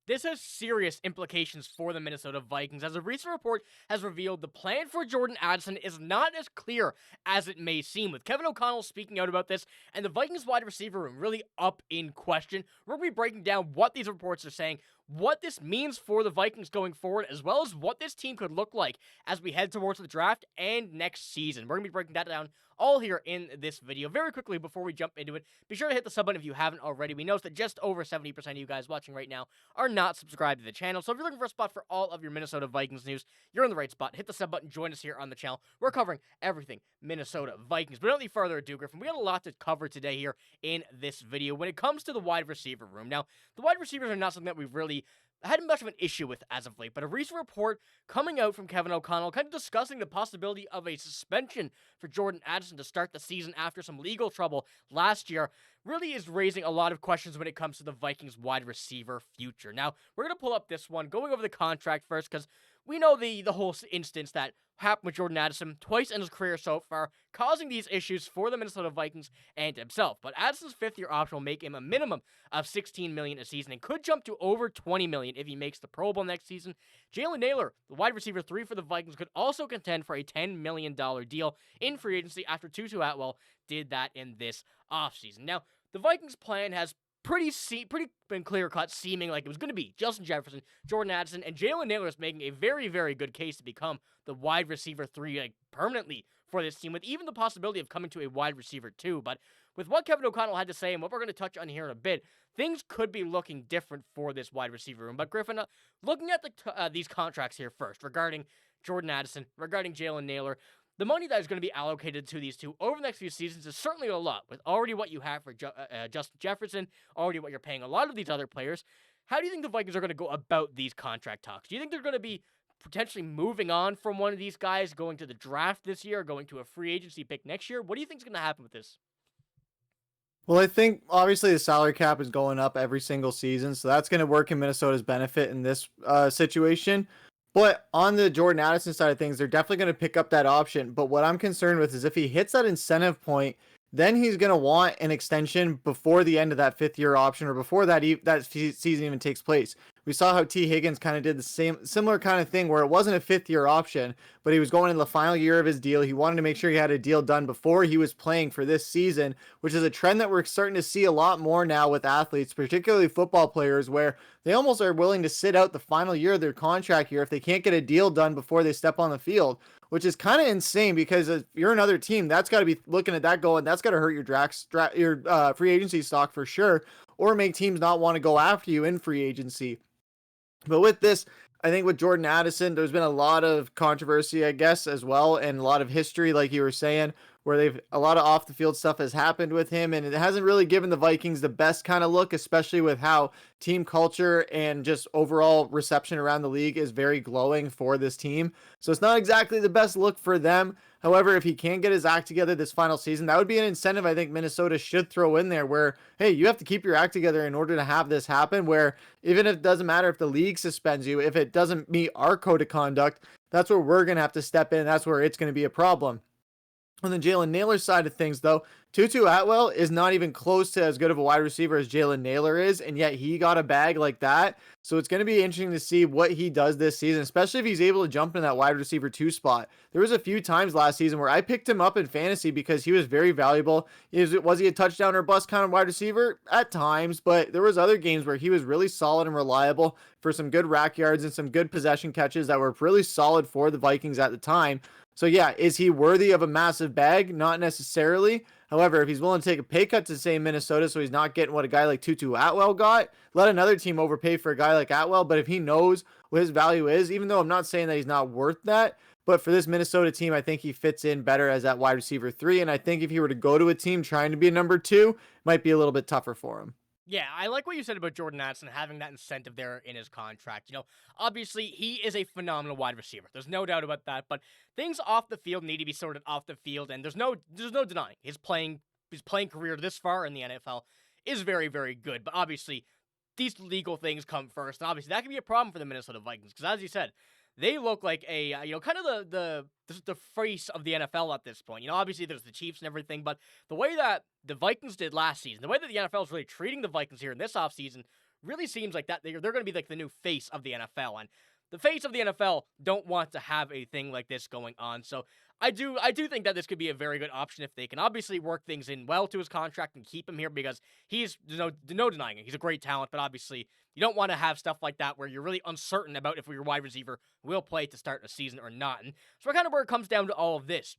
This has serious implications for the Minnesota Vikings, as a recent report has revealed the plan for Jordan Addison is not as clear as it may seem, with Kevin O'Connell speaking out about this, and the Vikings wide receiver room really up in question. We're going to be breaking down what these reports are saying, what this means for the Vikings going forward, as well as what this team could look like as we head towards the draft and next season. We're going to be breaking that down all here in this video. Very quickly, before we jump into it, be sure to hit the sub button if you haven't already. We noticed that just over 70% of you guys watching right now are not subscribed to the channel, so if you're looking for a spot for all of your Minnesota Vikings news, you're in the right spot. Hit the sub button, join us here on the channel. We're covering everything Minnesota Vikings. But without any further ado, Griffen, we got a lot to cover today here in this video when it comes to the wide receiver room. Now, the wide receivers are not something that we've really had much of an issue with as of late, but a recent report coming out from Kevin O'Connell kind of discussing the possibility of a suspension for Jordan Addison to start the season after some legal trouble last year really is raising a lot of questions when it comes to the Vikings wide receiver future. Now, we're going to pull up this one, going over the contract first, because we know the whole instance that happened with Jordan Addison twice in his career so far, causing these issues for the Minnesota Vikings and himself. But Addison's fifth-year option will make him a minimum of $16 million a season and could jump to over $20 million if he makes the Pro Bowl next season. Jalen Nailor, the wide receiver 3 for the Vikings, could also contend for a $10 million deal in free agency after Tutu Atwell did that in this offseason. Now, the Vikings' plan has pretty been clear-cut, seeming like it was going to be Justin Jefferson, Jordan Addison, and Jalen Nailor is making a very, very good case to become the wide receiver 3 permanently for this team, with even the possibility of coming to a wide receiver 2. But with what Kevin O'Connell had to say and what we're going to touch on here in a bit, things could be looking different for this wide receiver room. But Griffen, looking at these contracts here first, regarding Jordan Addison, regarding Jalen Nailor, the money that is going to be allocated to these two over the next few seasons is certainly a lot, with already what you have for Justin Jefferson, already what you're paying a lot of these other players. How do you think the Vikings are going to go about these contract talks? Do you think they're going to be potentially moving on from one of these guys, going to the draft this year, going to a free agency pick next year? What do you think is going to happen with this? Well, I think obviously the salary cap is going up every single season, so that's going to work in Minnesota's benefit in this situation. But on the Jordan Addison side of things, they're definitely going to pick up that option. But what I'm concerned with is if he hits that incentive point, then he's going to want an extension before the end of that fifth-year option or before that season even takes place. We saw how T. Higgins kind of did the similar kind of thing where it wasn't a fifth-year option, but he was going in the final year of his deal. He wanted to make sure he had a deal done before he was playing for this season, which is a trend that we're starting to see a lot more now with athletes, particularly football players, where they almost are willing to sit out the final year of their contract here if they can't get a deal done before they step on the field, which is kind of insane because if you're another team, that's got to be looking at that going, that's got to hurt your free agency stock for sure, or make teams not want to go after you in free agency. But with this, I think with Jordan Addison, there's been a lot of controversy, I guess, as well, and a lot of history, like you were saying, where a lot of off the field stuff has happened with him, and it hasn't really given the Vikings the best kind of look, especially with how team culture and just overall reception around the league is very glowing for this team. So it's not exactly the best look for them. However, if he can get his act together this final season, that would be an incentive I think Minnesota should throw in there where, hey, you have to keep your act together in order to have this happen, where even if it doesn't matter if the league suspends you, if it doesn't meet our code of conduct, that's where we're going to have to step in. That's where it's going to be a problem. On the Jalen Nailor side of things, though, Tutu Atwell is not even close to as good of a wide receiver as Jalen Nailor is, and yet he got a bag like that. So it's going to be interesting to see what he does this season, especially if he's able to jump in that wide receiver 2 spot. There was a few times last season where I picked him up in fantasy because he was very valuable. Was he a touchdown or bust kind of wide receiver? At times, but there was other games where he was really solid and reliable for some good rack yards and some good possession catches that were really solid for the Vikings at the time. So yeah, is he worthy of a massive bag? Not necessarily. However, if he's willing to take a pay cut to say Minnesota so he's not getting what a guy like Tutu Atwell got, let another team overpay for a guy like Atwell. But if he knows what his value is, even though I'm not saying that he's not worth that, but for this Minnesota team, I think he fits in better as that wide receiver 3. And I think if he were to go to a team trying to be a number 2, it might be a little bit tougher for him. Yeah, I like what you said about Jordan Addison having that incentive there in his contract. Obviously, he is a phenomenal wide receiver. There's no doubt about that. But things off the field need to be sorted off the field, and there's no denying his playing career this far in the NFL is very, very good. But obviously, these legal things come first, and obviously that can be a problem for the Minnesota Vikings because, as you said, they look like a kind of the face of the NFL at this point. Obviously there's the Chiefs and everything, but the way that the Vikings did last season, the way that the NFL is really treating the Vikings here in this offseason really seems like that they're going to be like the new face of the NFL. And the face of the NFL don't want to have a thing like this going on. So I do think that this could be a very good option if they can obviously work things in well to his contract and keep him here, because he's no denying it. He's a great talent, but obviously you don't want to have stuff like that where you're really uncertain about if your wide receiver will play to start a season or not. And so kind of where it comes down to all of this.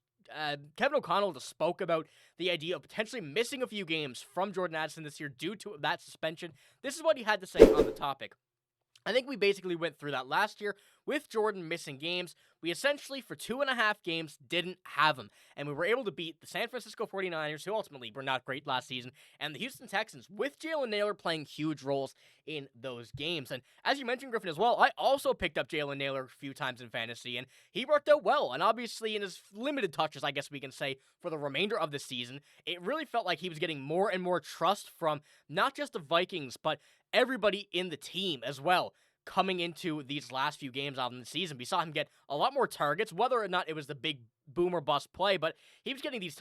Kevin O'Connell just spoke about the idea of potentially missing a few games from Jordan Addison this year due to that suspension. This is what he had to say on the topic. I think we basically went through that last year with Jordan missing games. We essentially, for 2.5 games, didn't have him. And we were able to beat the San Francisco 49ers, who ultimately were not great last season, and the Houston Texans, with Jalen Nailor playing huge roles in those games. And as you mentioned, Griffen, as well, I also picked up Jalen Nailor a few times in fantasy, and he worked out well. And obviously, in his limited touches, I guess we can say, for the remainder of the season, it really felt like he was getting more and more trust from not just the Vikings, but everybody in the team as well. Coming into these last few games of the season, we saw him get a lot more targets, whether or not it was the big boom or bust play, but he was getting these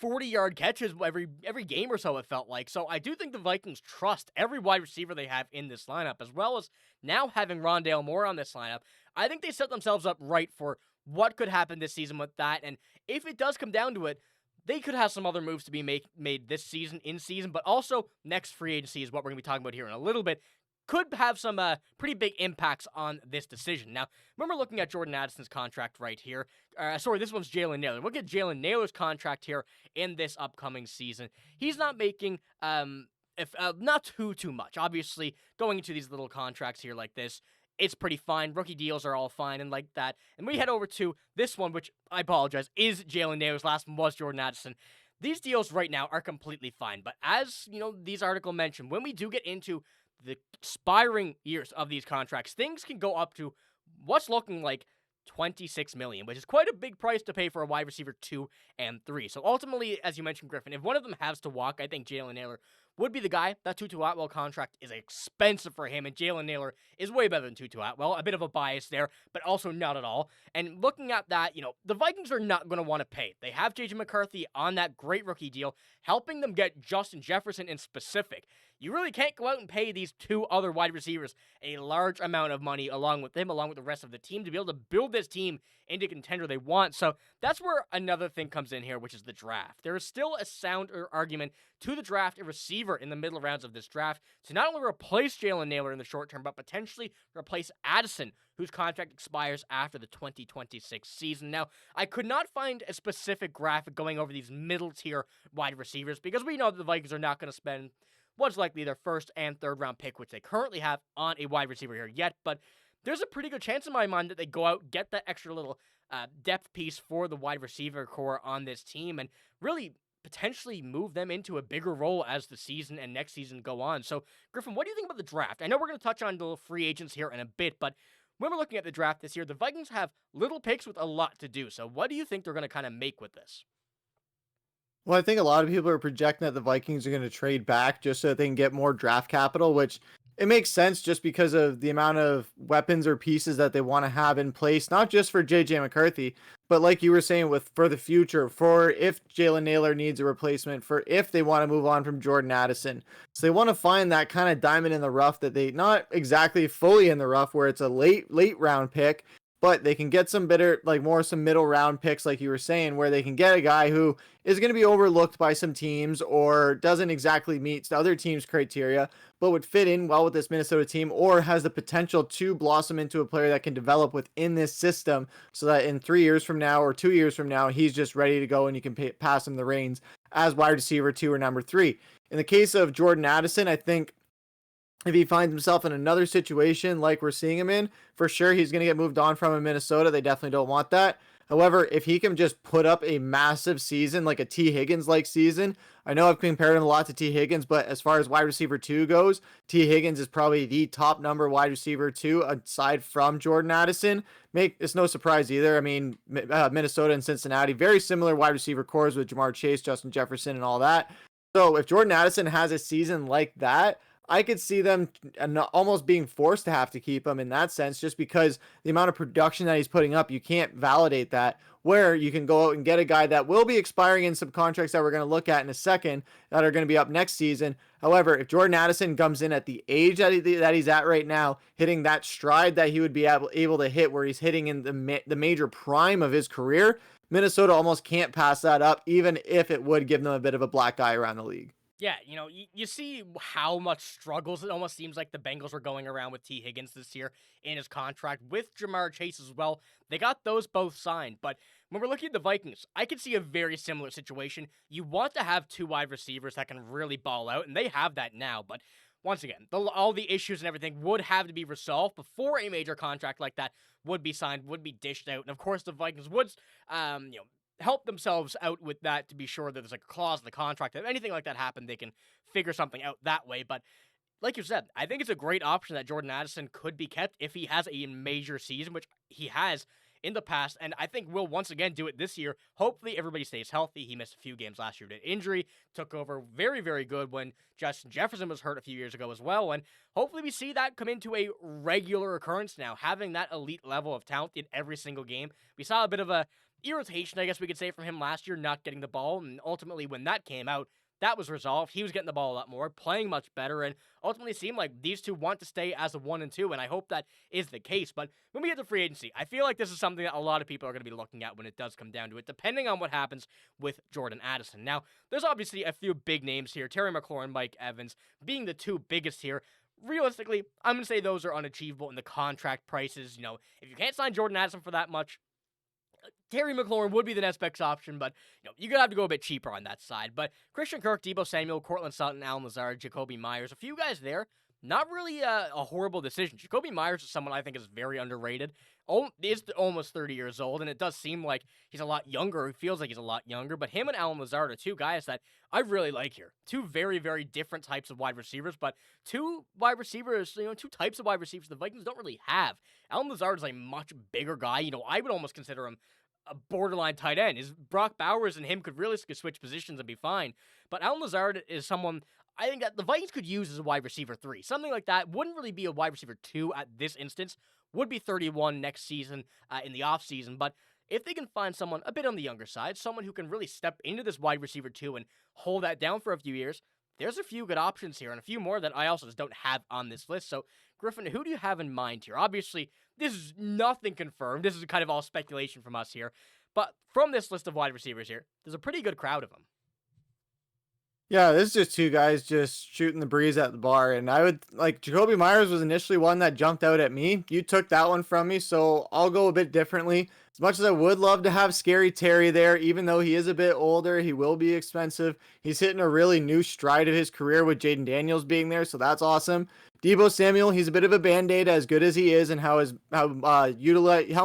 40-yard catches every game or so, it felt like. So I do think the Vikings trust every wide receiver they have in this lineup, as well as now having Rondale Moore on this lineup. I think they set themselves up right for what could happen this season with that, and if it does come down to it, they could have some other moves to be made this season, in season, but also next free agency is what we're going to be talking about here in a little bit. Could have some pretty big impacts on this decision. Now, remember looking at Jordan Addison's contract right here. This one's Jalen Nailor. Look at Jalen Nailor's contract here in this upcoming season. He's not making not too much. Obviously, going into these little contracts here like this, it's pretty fine. Rookie deals are all fine and like that. And we head over to this one, which I apologize, is Jalen Nailor's. Last one was Jordan Addison. These deals right now are completely fine. But as these articles mention, when we do get into the expiring years of these contracts, things can go up to what's looking like $26 million, which is quite a big price to pay for a wide receiver 2 and 3. So ultimately, as you mentioned, Griffen, if one of them has to walk, I think Jalen Nailor would be the guy. That Tutu Atwell contract is expensive for him, and Jalen Nailor is way better than Tutu Atwell. A bit of a bias there, but also not at all. And looking at that, the Vikings are not going to want to pay. They have J.J. McCarthy on that great rookie deal, helping them get Justin Jefferson in specific. You really can't go out and pay these 2 other wide receivers a large amount of money along with the rest of the team, to be able to build this team into contender they want. So that's where another thing comes in here, which is the draft. There is still a sound argument to the draft a receiver in the middle rounds of this draft to not only replace Jalen Nailor in the short term, but potentially replace Addison, whose contract expires after the 2026 season. Now, I could not find a specific graphic going over these middle tier wide receivers, because we know that the Vikings are not going to spend what's likely their first and third round pick, which they currently have on a wide receiver here yet, but there's a pretty good chance in my mind that they go out, get that extra little depth piece for the wide receiver core on this team, and really potentially move them into a bigger role as the season and next season go on. So, Griffen, what do you think about the draft? I know we're going to touch on the free agents here in a bit, but when we're looking at the draft this year, the Vikings have little picks with a lot to do. So what do you think they're going to kind of make with this? Well, I think a lot of people are projecting that the Vikings are going to trade back just so that they can get more draft capital, which it makes sense just because of the amount of weapons or pieces that they want to have in place, not just for JJ McCarthy, but like you were saying, for the future, for if Jalen Nailor needs a replacement, for if they want to move on from Jordan Addison. So they want to find that kind of diamond in the rough that they, not exactly fully in the rough where it's a late round pick, but they can get some some middle round picks, like you were saying, where they can get a guy who is going to be overlooked by some teams or doesn't exactly meet the other team's criteria, but would fit in well with this Minnesota team, or has the potential to blossom into a player that can develop within this system so that in 3 years from now or 2 years from now, he's just ready to go and you can pass him the reins as wide receiver 2 or number 3. In the case of Jordan Addison, I think if he finds himself in another situation like we're seeing him in, for sure he's going to get moved on from in Minnesota. They definitely don't want that. However, if he can just put up a massive season, like a T. Higgins-like season, I know I've compared him a lot to T. Higgins, but as far as wide receiver 2 goes, T. Higgins is probably the top number wide receiver 2 aside from Jordan Addison. It's no surprise either. I mean, Minnesota and Cincinnati, very similar wide receiver cores with Jamar Chase, Justin Jefferson, and all that. So if Jordan Addison has a season like that, I could see them almost being forced to have to keep him in that sense, just because the amount of production that he's putting up, you can't validate that where you can go out and get a guy that will be expiring in some contracts that we're going to look at in a second that are going to be up next season. However, if Jordan Addison comes in at the age that he's at right now, hitting that stride that he would be able to hit where he's hitting in the major prime of his career, Minnesota almost can't pass that up, even if it would give them a bit of a black eye around the league. Yeah, you see how much struggles it almost seems like the Bengals were going around with T. Higgins this year in his contract with Jamar Chase as well. They got those both signed, but when we're looking at the Vikings, I could see a very similar situation. You want to have 2 wide receivers that can really ball out, and they have that now, but once again, all the issues and everything would have to be resolved before a major contract like that would be signed, would be dished out, and of course the Vikings would, help themselves out with that to be sure that there's like a clause in the contract. If anything like that happened, they can figure something out that way. But like you said, I think it's a great option that Jordan Addison could be kept if he has a major season, which he has in the past, and I think will once again do it this year. Hopefully everybody stays healthy. He missed a few games last year due to injury, took over very, very good when Justin Jefferson was hurt a few years ago as well, and hopefully we see that come into a regular occurrence now, having that elite level of talent in every single game. We saw a bit of a irritation, I guess we could say, from him last year, not getting the ball, and ultimately when that came out, that was resolved. He was getting the ball a lot more, playing much better, and ultimately seemed like these two want to stay as a 1 and 2, and I hope that is the case. But when we get to free agency, I feel like this is something that a lot of people are going to be looking at when it does come down to it, depending on what happens with Jordan Addison. Now, there's obviously a few big names here, Terry McLaurin, Mike Evans, being the 2 biggest here. Realistically, I'm going to say those are unachievable in the contract prices. If you can't sign Jordan Addison for that much, Terry McLaurin would be the next best option, but you're going to have to go a bit cheaper on that side. But Christian Kirk, Deebo Samuel, Cortland Sutton, Allen Lazard, Jacoby Myers, a few guys there. Not really a horrible decision. Jacoby Myers is someone I think is very underrated. Is almost 30 years old, and it does seem like he's a lot younger. He feels like he's a lot younger, but him and Allen Lazard are 2 guys that I really like here. 2 very, very different types of wide receivers, but 2 wide receivers, 2 types of wide receivers the Vikings don't really have. Allen Lazard is a much bigger guy. I would almost consider him a borderline tight end. Brock Bowers and him could really switch positions and be fine. But Allen Lazard is someone I think that the Vikings could use as a wide receiver 3. Something like that wouldn't really be a wide receiver 2 at this instance. Would be 31 next season in the offseason. But if they can find someone a bit on the younger side, someone who can really step into this wide receiver 2 and hold that down for a few years, there's a few good options here and a few more that I also just don't have on this list. So, Griffen, who do you have in mind here? Obviously, this is nothing confirmed. This is kind of all speculation from us here. But from this list of wide receivers here, there's a pretty good crowd of them. Yeah, this is just 2 guys just shooting the breeze at the bar. And I would Jacoby Myers was initially one that jumped out at me. You took that one from me, so I'll go a bit differently. As much as I would love to have Scary Terry there, even though he is a bit older, he will be expensive. He's hitting a really new stride of his career with Jaden Daniels being there, so that's awesome. Deebo Samuel, he's a bit of a band-aid as good as he is, and how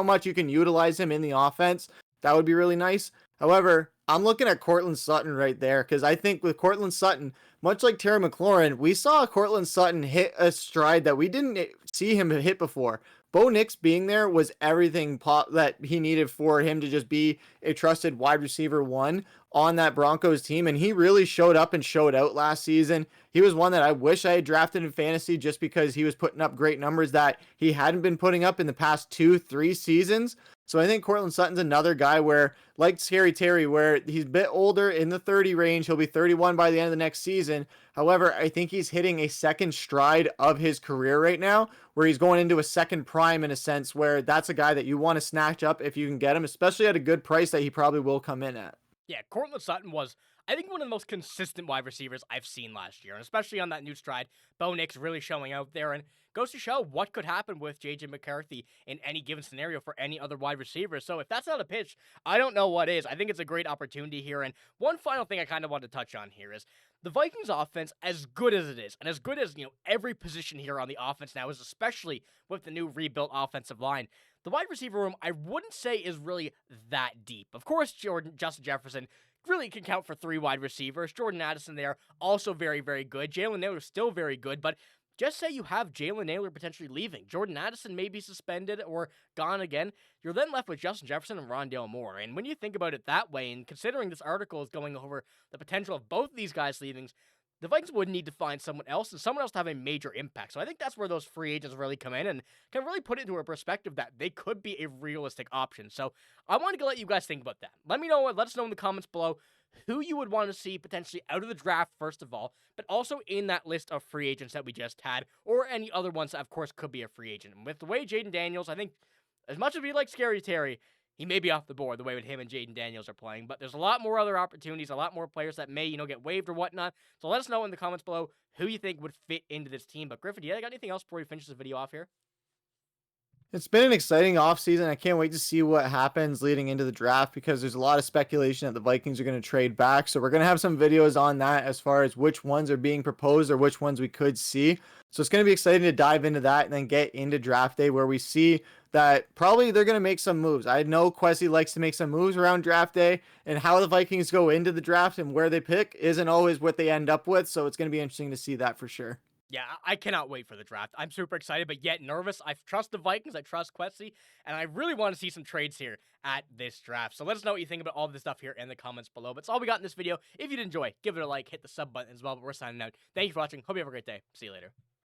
much you can utilize him in the offense. That would be really nice. However, I'm looking at Cortland Sutton right there, because I think with Cortland Sutton, much like Terry McLaurin, we saw Cortland Sutton hit a stride that we didn't see him hit before. Bo Nix being there was everything that he needed for him to just be a trusted wide receiver 1 on that Broncos team, and he really showed up and showed out last season. He was one that I wish I had drafted in fantasy just because he was putting up great numbers that he hadn't been putting up in the past 2-3 seasons. So I think Cortland Sutton's another guy where, like Scary Terry, where he's a bit older in the 30 range. He'll be 31 by the end of the next season. However, I think he's hitting a second stride of his career right now, where he's going into a second prime in a sense, where that's a guy that you want to snatch up if you can get him, especially at a good price that he probably will come in at. Yeah, Cortland Sutton was, I think, one of the most consistent wide receivers I've seen last year, and especially on that new stride. Bo Nix really showing out there, and goes to show what could happen with J.J. McCarthy in any given scenario for any other wide receiver. So if that's not a pitch, I don't know what is. I think it's a great opportunity here. And one final thing I kind of want to touch on here is the Vikings offense, as good as it is, and as good as, every position here on the offense now is, especially with the new rebuilt offensive line, the wide receiver room, I wouldn't say is really that deep. Of course, Justin Jefferson really can count for 3 wide receivers. Jordan Addison there, also very, very good. Jalen Nailor still very good, but just say you have Jalen Nailor potentially leaving. Jordan Addison may be suspended or gone again. You're then left with Justin Jefferson and Rondale Moore. And when you think about it that way, and considering this article is going over the potential of both these guys leaving, the Vikings would need to find someone else and someone else to have a major impact. So I think that's where those free agents really come in and can really put it into a perspective that they could be a realistic option. So I wanted to let you guys think about that. Let us know in the comments below who you would want to see potentially out of the draft, first of all, but also in that list of free agents that we just had, or any other ones that, of course, could be a free agent. And with the way Jaden Daniels, I think, as much as we like Scary Terry, he may be off the board the way with him and Jaden Daniels are playing, but there's a lot more other opportunities, a lot more players that may, get waived or whatnot. So let us know in the comments below who you think would fit into this team. But Griffen, do you got anything else before we finish this video off here? It's been an exciting offseason. I can't wait to see what happens leading into the draft because there's a lot of speculation that the Vikings are going to trade back. So we're going to have some videos on that as far as which ones are being proposed or which ones we could see. So it's going to be exciting to dive into that and then get into draft day where we see that probably they're going to make some moves. I know Kwesi likes to make some moves around draft day, and how the Vikings go into the draft and where they pick isn't always what they end up with. So it's going to be interesting to see that for sure. Yeah, I cannot wait for the draft. I'm super excited, but yet nervous. I trust the Vikings. I trust Kwesi, and I really want to see some trades here at this draft. So let us know what you think about all of this stuff here in the comments below. But that's all we got in this video. If you did enjoy, give it a like, hit the sub button as well. But we're signing out. Thank you for watching. Hope you have a great day. See you later.